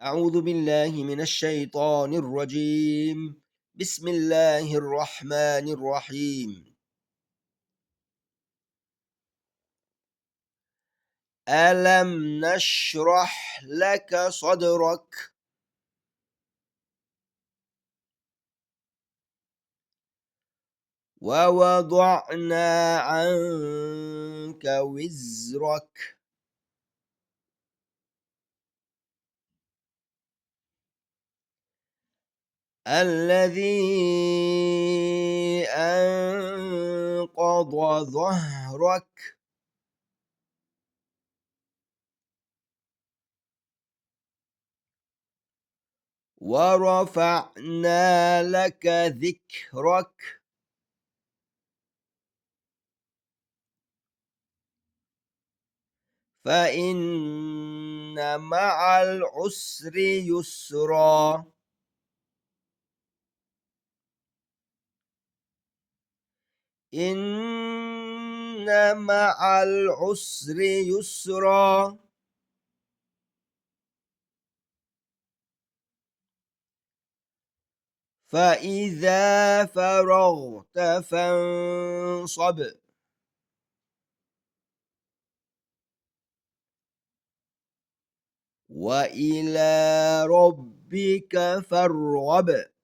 أعوذ بالله من الشيطان الرجيم. بسم الله الرحمن الرحيم. ألم نشرح لك صدرك ووضعنا عنك وزرك الذي أنقض ظهرك ورفعنا لك ذكرك فإن مع العسر يسرا إن مع العسر يسرا فإذا فرغت فانصب وإلى ربك فارغب